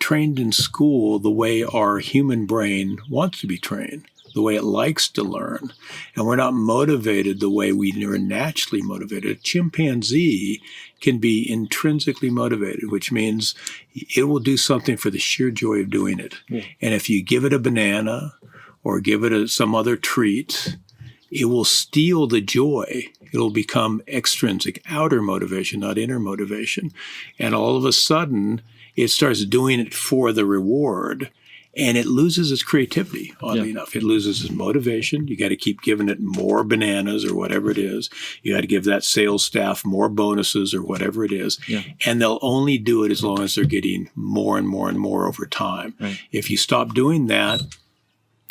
trained in school the way our human brain wants to be trained, the way it likes to learn, and we're not motivated the way we are naturally motivated. A chimpanzee can be intrinsically motivated, which means it will do something for the sheer joy of doing it. Yeah. And if you give it a banana or give it some other treat, it will steal the joy. It'll become extrinsic, outer motivation, not inner motivation. And all of a sudden, it starts doing it for the reward, and it loses its creativity, oddly enough. It loses its motivation. You got to keep giving it more bananas or whatever it is. You got to give that sales staff more bonuses or whatever it is. Yeah. And they'll only do it as long as they're getting more and more and more over time. Right. If you stop doing that,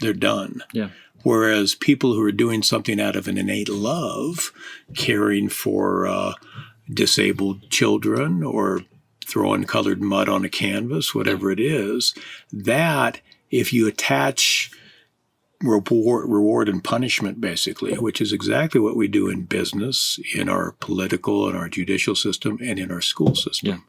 they're done. Yeah. Whereas people who are doing something out of an innate love, caring for disabled children or throwing colored mud on a canvas, whatever it is, that if you attach reward and punishment, basically, which is exactly what we do in business, in our political and our judicial system, and in our school system.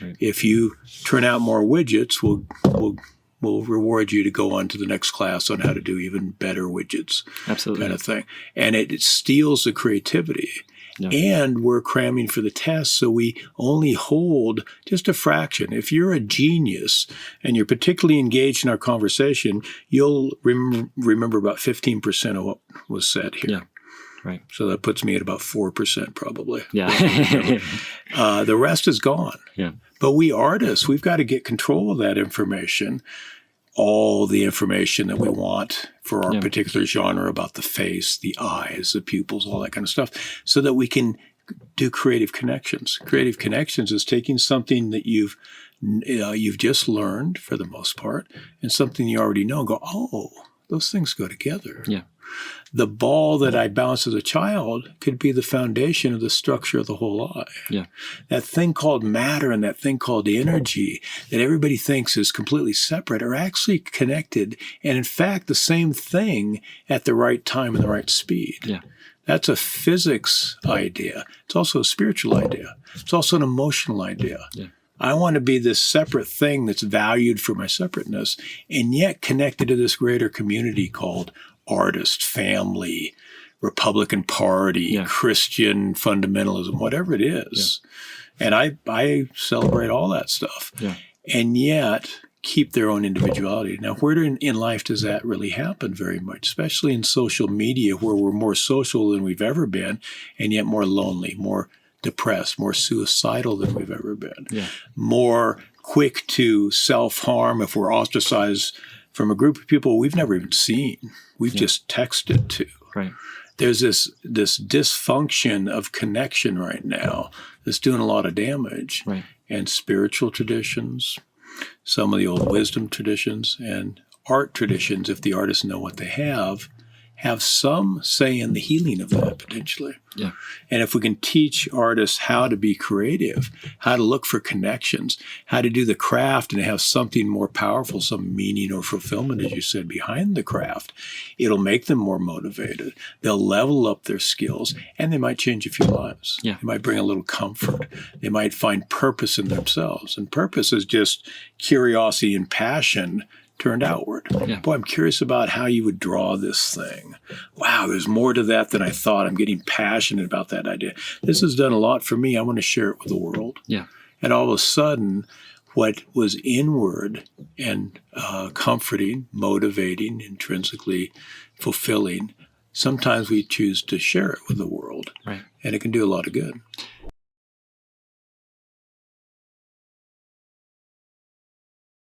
Yeah. Right. If you turn out more widgets, we'll reward you to go on to the next class on how to do even better widgets. Absolutely. Kind of thing. And it steals the creativity. Yeah. And we're cramming for the test, so we only hold just a fraction. If you're a genius and you're particularly engaged in our conversation, you'll remember about 15% of what was said here. Yeah. Right. So that puts me at about 4% probably. Yeah. The rest is gone. Yeah. But we artists, we've got to get control of that information, all the information that we want for our particular genre about the face, the eyes, the pupils, all that kind of stuff, so that we can do creative connections. Creative connections is taking something that you've just learned for the most part and something you already know and go, oh, those things go together. Yeah. The ball that I bounced as a child could be the foundation of the structure of the whole eye. Yeah. That thing called matter and that thing called energy that everybody thinks is completely separate are actually connected, and in fact the same thing at the right time and the right speed. Yeah. That's a physics idea. It's also a spiritual idea. It's also an emotional idea. Yeah. I want to be this separate thing that's valued for my separateness and yet connected to this greater community called artist, family, Republican Party, Christian fundamentalism, whatever it is. Yeah. And I celebrate all that stuff. Yeah. And yet keep their own individuality. Now, where in life does that really happen very much, especially in social media where we're more social than we've ever been and yet more lonely, more depressed, more suicidal than we've ever been, more quick to self-harm if we're ostracized from a group of people we've never even seen. We've just texted to. Right. There's this dysfunction of connection right now that's doing a lot of damage. Right. And spiritual traditions, some of the old wisdom traditions, and art traditions, if the artists know what they have some say in the healing of that potentially. Yeah. And if we can teach artists how to be creative, how to look for connections, how to do the craft and have something more powerful, some meaning or fulfillment, as you said, behind the craft, it'll make them more motivated. They'll level up their skills and they might change a few lives. Yeah. They might bring a little comfort. They might find purpose in themselves. And purpose is just curiosity and passion turned outward. Yeah. Boy, I'm curious about how you would draw this thing. Wow, there's more to that than I thought. I'm getting passionate about that idea. This has done a lot for me. I want to share it with the world. Yeah. And all of a sudden, what was inward and comforting, motivating, intrinsically fulfilling, sometimes we choose to share it with the world. Right. And it can do a lot of good.